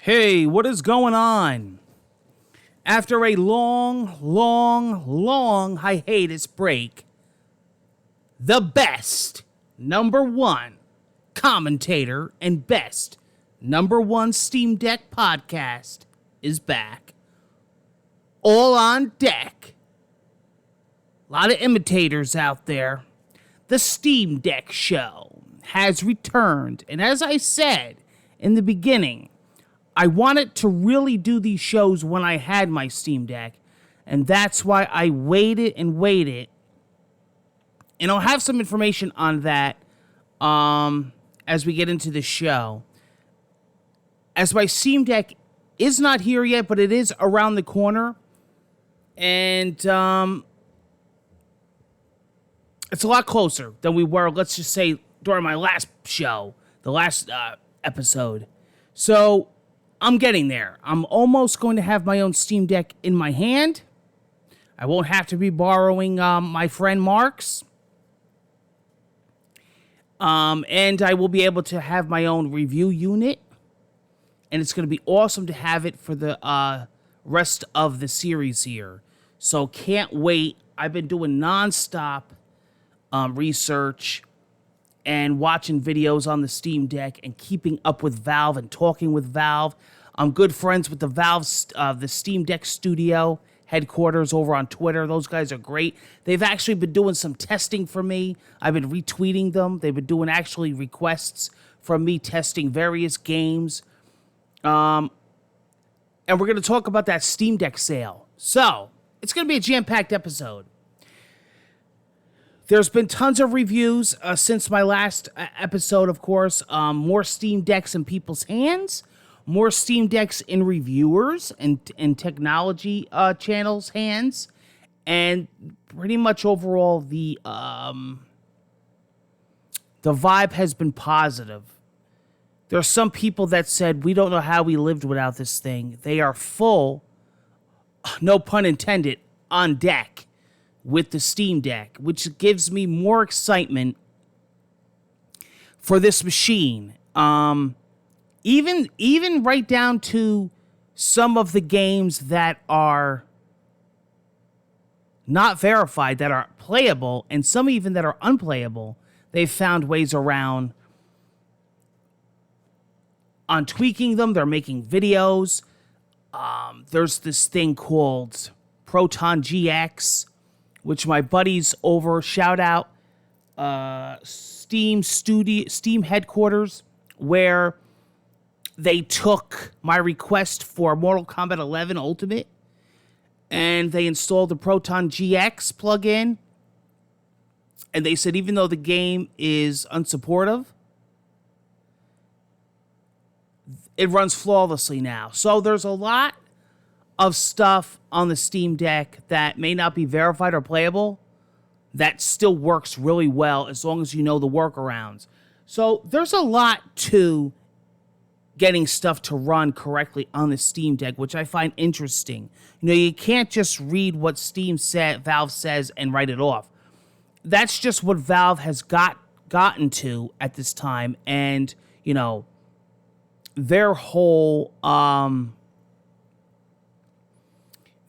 Hey, what is going on? After a long hiatus break, the best number one commentator and best number one Steam Deck podcast is back. All on deck. A lot of imitators out there. The Steam Deck Show has returned, and as I said in the beginning, I wanted to really do these shows when I had my Steam Deck, and that's why I waited and waited. And I'll have some information on that as we get into the show. As my Steam Deck is not here yet, but it is around the corner. And it's a lot closer than we were, let's just say, during my last show, the last episode. So I'm getting there. I'm almost going to have my own Steam Deck in my hand. I won't have to be borrowing my friend Mark's. And I will be able to have my own review unit. And it's going to be awesome to have it for the rest of the series here. So can't wait. I've been doing nonstop research and watching videos on the Steam Deck and keeping up with Valve and talking with Valve. I'm good friends with the Steam Deck Studio headquarters over on Twitter. Those guys are great. They've actually been doing some testing for me. I've been retweeting them. They've been doing actually requests from me testing various games. And we're going to talk about that Steam Deck sale. So it's going to be a jam-packed episode. There's been tons of reviews since my last episode, of course. More Steam Decks in people's hands. More Steam Decks in reviewers and technology channels' hands. And pretty much overall, the vibe has been positive. There are some people that said, we don't know how we lived without this thing. They are full, no pun intended, on deck with the Steam Deck, which gives me more excitement for this machine. Even right down to some of the games that are not verified, that are playable, and some even that are unplayable, they've found ways around on tweaking them. They're making videos. There's this thing called Proton GX, which my buddies over, shout out, Steam headquarters, where they took my request for Mortal Kombat 11 Ultimate and they installed the Proton GX plugin. And they said even though the game is unsupportive, it runs flawlessly now. So there's a lot of stuff on the Steam Deck that may not be verified or playable that still works really well as long as you know the workarounds. So there's a lot to getting stuff to run correctly on the Steam Deck, which I find interesting. You know, you can't just read what Valve says and write it off. That's just what Valve has gotten to at this time, and you know, their whole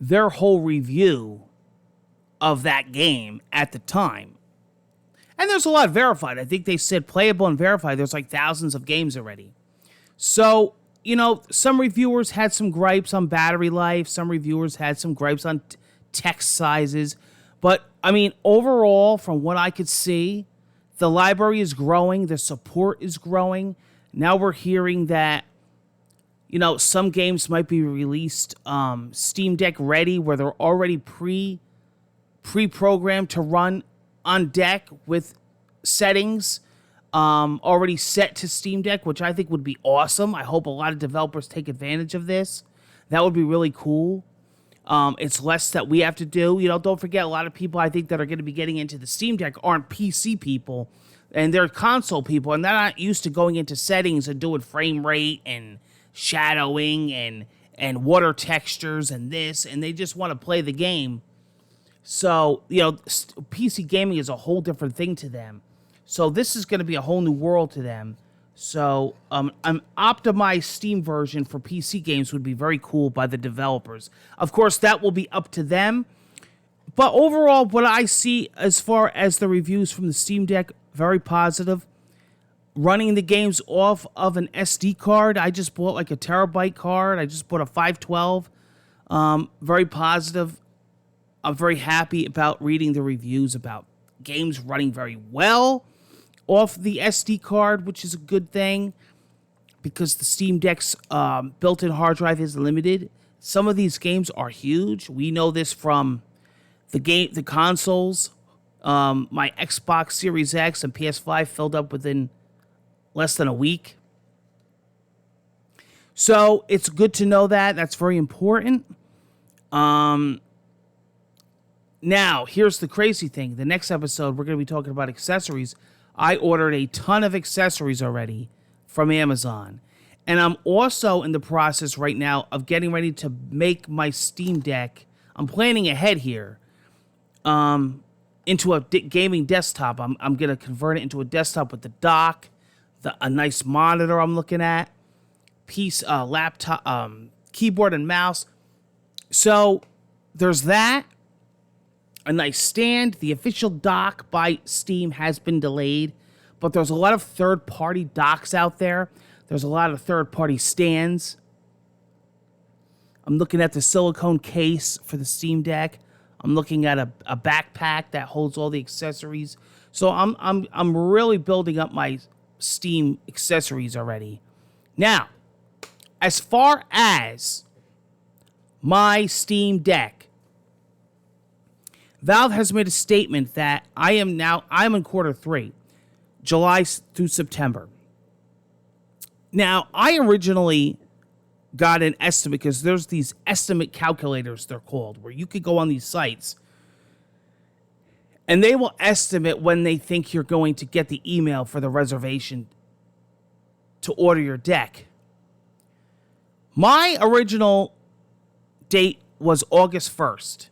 review of that game at the time. And there's a lot verified. I think they said playable and verified. There's like thousands of games already. So, you know, some reviewers had some gripes on battery life. Some reviewers had some gripes on text sizes. But, I mean, overall, from what I could see, the library is growing. The support is growing. Now we're hearing that, you know, some games might be released Steam Deck ready, where they're already pre-programmed to run on deck with settings already set to Steam Deck, which I think would be awesome. I hope a lot of developers take advantage of this. That would be really cool. It's less that we have to do. You know, don't forget, a lot of people I think that are going to be getting into the Steam Deck aren't PC people, and they're console people, and they're not used to going into settings and doing frame rate and shadowing and water textures and this, and they just want to play the game. So, you know, PC gaming is a whole different thing to them. So this is going to be a whole new world to them. So an optimized Steam version for PC games would be very cool by the developers. Of course, that will be up to them. But overall, what I see as far as the reviews from the Steam Deck, very positive. Running the games off of an SD card. I just bought like a terabyte card. I just bought a 512. Very positive. I'm very happy about reading the reviews about games running very well off the SD card, which is a good thing because the Steam Deck's built-in hard drive is limited. Some of these games are huge. We know this from the consoles. My Xbox Series X and PS5 filled up within less than a week. So it's good to know that. That's very important. Now, here's the crazy thing. The next episode, we're going to be talking about accessories. I ordered a ton of accessories already from Amazon. And I'm also in the process right now of getting ready to make my Steam Deck. I'm planning ahead here. Into a gaming desktop. I'm going to convert it into a desktop with the dock, a nice monitor I'm looking at, laptop, keyboard and mouse. So there's that. A nice stand. The official dock by Steam has been delayed, but there's a lot of third-party docks out there. There's a lot of third-party stands. I'm looking at the silicone case for the Steam Deck. I'm looking at a backpack that holds all the accessories. So I'm really building up my Steam accessories already. Now, as far as my Steam Deck, Valve has made a statement that I'm in quarter 3, July through September. Now, I originally got an estimate because there's these estimate calculators, they're called, where you could go on these sites and they will estimate when they think you're going to get the email for the reservation to order your deck. My original date was August 1st,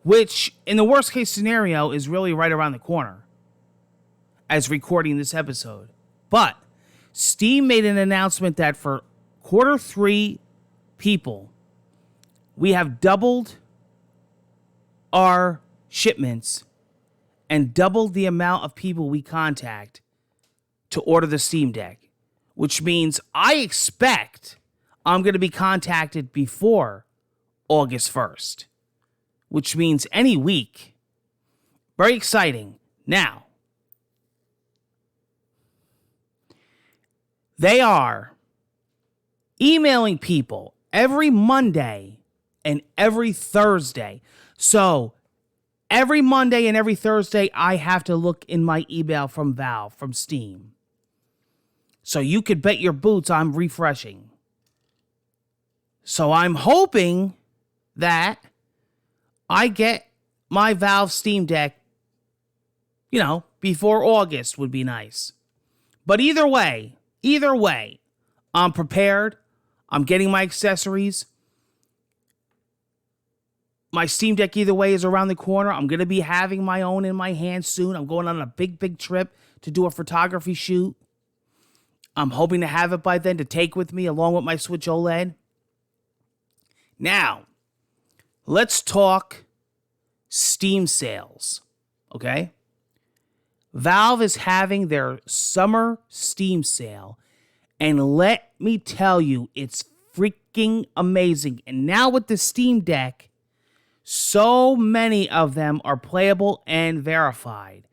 which in the worst case scenario is really right around the corner as recording this episode. But Steam made an announcement that for quarter 3 people, we have doubled our shipments and doubled the amount of people we contact to order the Steam Deck, which means I expect I'm going to be contacted before August 1st, which means any week. Very exciting. Now, they are emailing people every Monday and every Thursday. So every Monday and every Thursday, I have to look in my email from Valve, from Steam. So you could bet your boots I'm refreshing. So I'm hoping that I get my Valve Steam Deck, before August would be nice. But either way, I'm prepared. I'm getting my accessories. My Steam Deck, either way, is around the corner. I'm going to be having my own in my hand soon. I'm going on a big trip to do a photography shoot. I'm hoping to have it by then to take with me along with my Switch OLED. Now, let's talk Steam sales, okay? Valve is having their summer Steam sale, and let me tell you, it's freaking amazing. And now with the Steam Deck, so many of them are playable and verified.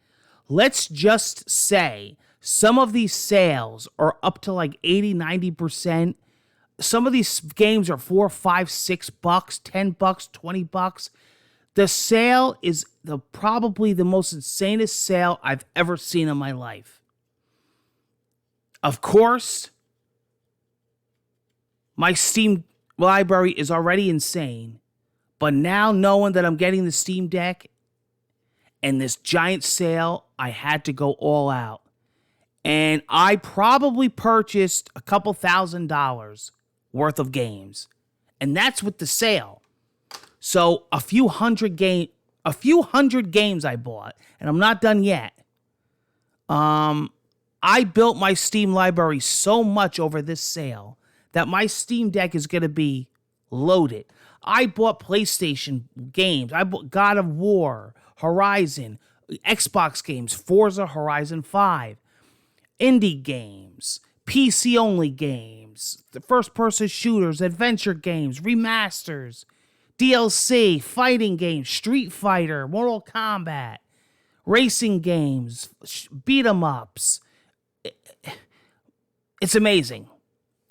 Let's just say some of these sales are up to like 80-90%. Some of these games are $4, $5, $6, $10, $20. The sale is probably the most insanest sale I've ever seen in my life. Of course, my Steam library is already insane, but now knowing that I'm getting the Steam Deck and this giant sale, I had to go all out. And I probably purchased a couple $1,000 worth of games. And that's with the sale. So a few hundred games I bought, and I'm not done yet. I built my Steam library so much over this sale that my Steam Deck is going to be loaded. I bought PlayStation games. I bought God of War, Horizon, Xbox games, Forza Horizon 5, indie games, PC only games, the first person shooters, adventure games, remasters, DLC, fighting games, Street Fighter, Mortal Kombat, racing games, beat 'em ups. It's amazing.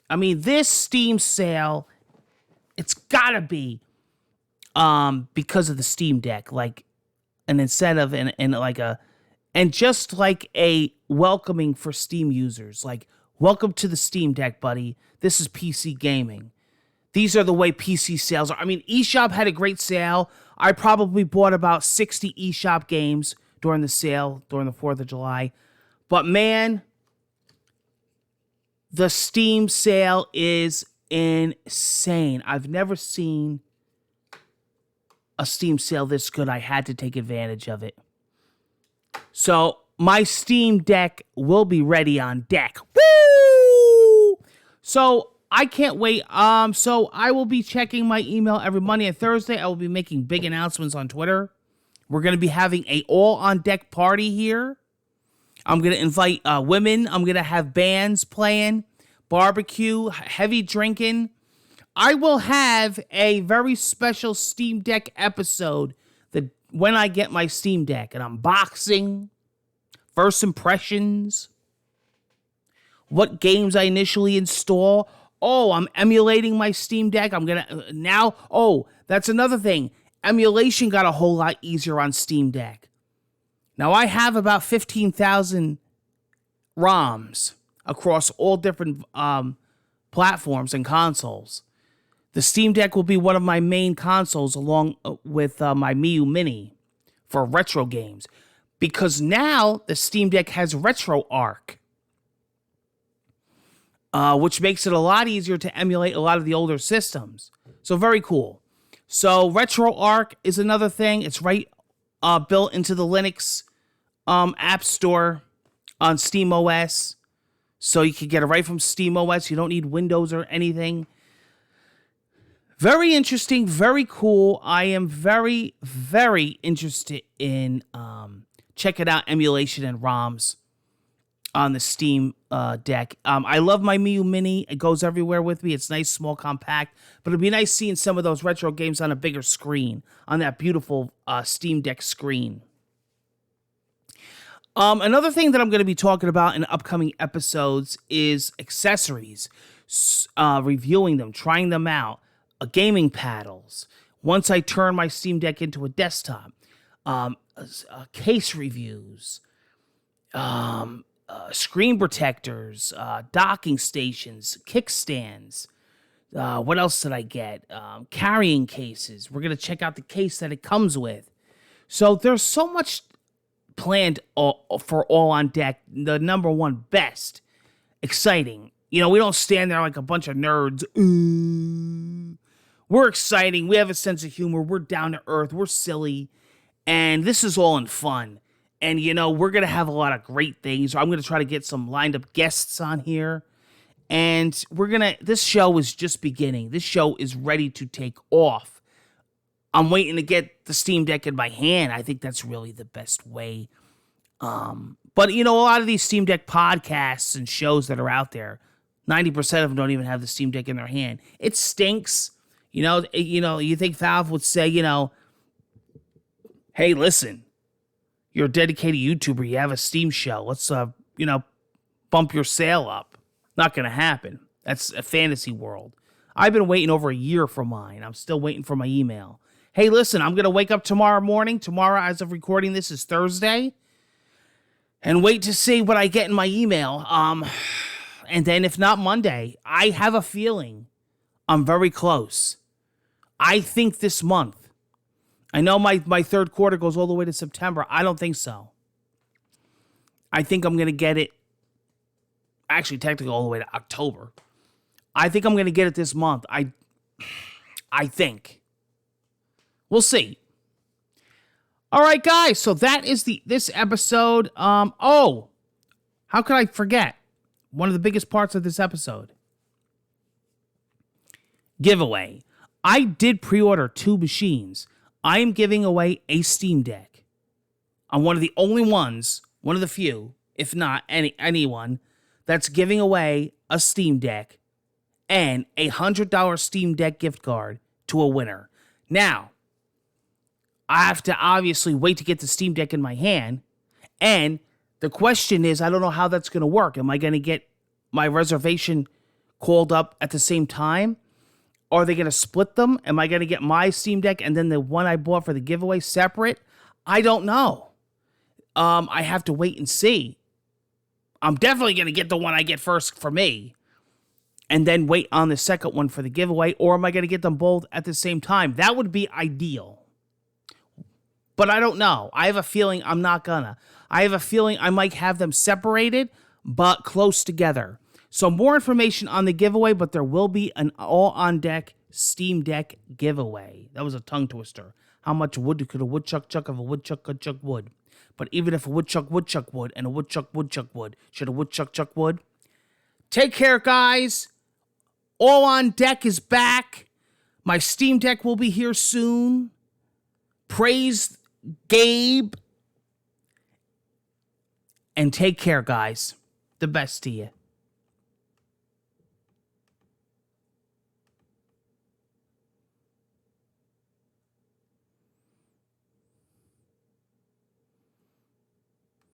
I mean, this Steam sale, it's gotta be because of the Steam Deck, like an incentive and just like a welcoming for Steam users. Like, welcome to the Steam Deck, buddy. This is PC gaming. These are the way PC sales are. I mean, eShop had a great sale. I probably bought about 60 eShop games during the sale, during the 4th of July. But man, the Steam sale is insane. I've never seen a Steam sale this good. I had to take advantage of it. So my Steam Deck will be ready on deck. Woo! So I can't wait. So I will be checking my email every Monday and Thursday. I will be making big announcements on Twitter. We're going to be having a all on deck party here. I'm going to invite women. I'm going to have bands playing, barbecue, heavy drinking. I will have a very special Steam Deck episode that when I get my Steam Deck, an unboxing, first impressions, what games I initially install. Oh, I'm emulating my Steam Deck. I'm going to now. Oh, that's another thing. Emulation got a whole lot easier on Steam Deck. Now, I have about 15,000 ROMs across all different platforms and consoles. The Steam Deck will be one of my main consoles along with my Miu Mini for retro games. Because now the Steam Deck has RetroArch, which makes it a lot easier to emulate a lot of the older systems. So very cool. So RetroArch is another thing. It's right built into the Linux App Store on SteamOS. So you can get it right from SteamOS. You don't need Windows or anything. Very interesting, very cool. I am very, very interested in checking out emulation and ROMs on the Steam Deck. I love my Miu Mini. It goes everywhere with me. It's nice, small, compact. But it'd be nice seeing some of those retro games on a bigger screen, on that beautiful Steam Deck screen. Another thing that I'm going to be talking about in upcoming episodes is accessories, reviewing them, trying them out, gaming paddles. Once I turn my Steam Deck into a desktop, case reviews, screen protectors, docking stations, kickstands. What else did I get? Carrying cases. We're going to check out the case that it comes with. So there's so much planned for All on Deck. The number one best. Exciting. You know, we don't stand there like a bunch of nerds. We're exciting. We have a sense of humor. We're down to earth. We're silly. And this is all in fun. And, you know, we're going to have a lot of great things. I'm going to try to get some lined up guests on here. And this show is just beginning. This show is ready to take off. I'm waiting to get the Steam Deck in my hand. I think that's really the best way. But, you know, a lot of these Steam Deck podcasts and shows that are out there, 90% of them don't even have the Steam Deck in their hand. It stinks. You know, you think Valve would say, you know, hey, listen, you're a dedicated YouTuber. You have a Steam show. Let's, bump your sale up. Not going to happen. That's a fantasy world. I've been waiting over a year for mine. I'm still waiting for my email. Hey, listen, I'm going to wake up tomorrow morning. Tomorrow, as of recording this, is Thursday. And wait to see what I get in my email. And then if not Monday, I have a feeling I'm very close. I think this month. I know my third quarter goes all the way to September. I don't think so. I think I'm going to get it, actually technically all the way to October. I think I'm going to get it this month. I think. We'll see. All right, guys. So that is this episode. How could I forget one of the biggest parts of this episode? Giveaway. I did pre-order 2 machines. I am giving away a Steam Deck. I'm one of the only ones, one of the few, if not anyone, that's giving away a Steam Deck and a $100 Steam Deck gift card to a winner. Now, I have to obviously wait to get the Steam Deck in my hand. And the question is, I don't know how that's going to work. Am I going to get my reservation called up at the same time? Are they going to split them? Am I going to get my Steam Deck and then the one I bought for the giveaway separate? I don't know. I have to wait and see. I'm definitely going to get the one I get first for me and then wait on the second one for the giveaway. Or am I going to get them both at the same time? That would be ideal. But I don't know. I have a feeling I'm not gonna. I have a feeling I might have them separated, but close together. So more information on the giveaway, but there will be an all-on-deck Steam Deck giveaway. That was a tongue twister. How much wood could a woodchuck chuck if a woodchuck could chuck wood? But even if a woodchuck wood and a woodchuck wood, should a woodchuck chuck wood? Take care, guys. All on Deck is back. My Steam Deck will be here soon. Praise Gabe. And take care, guys. The best to you.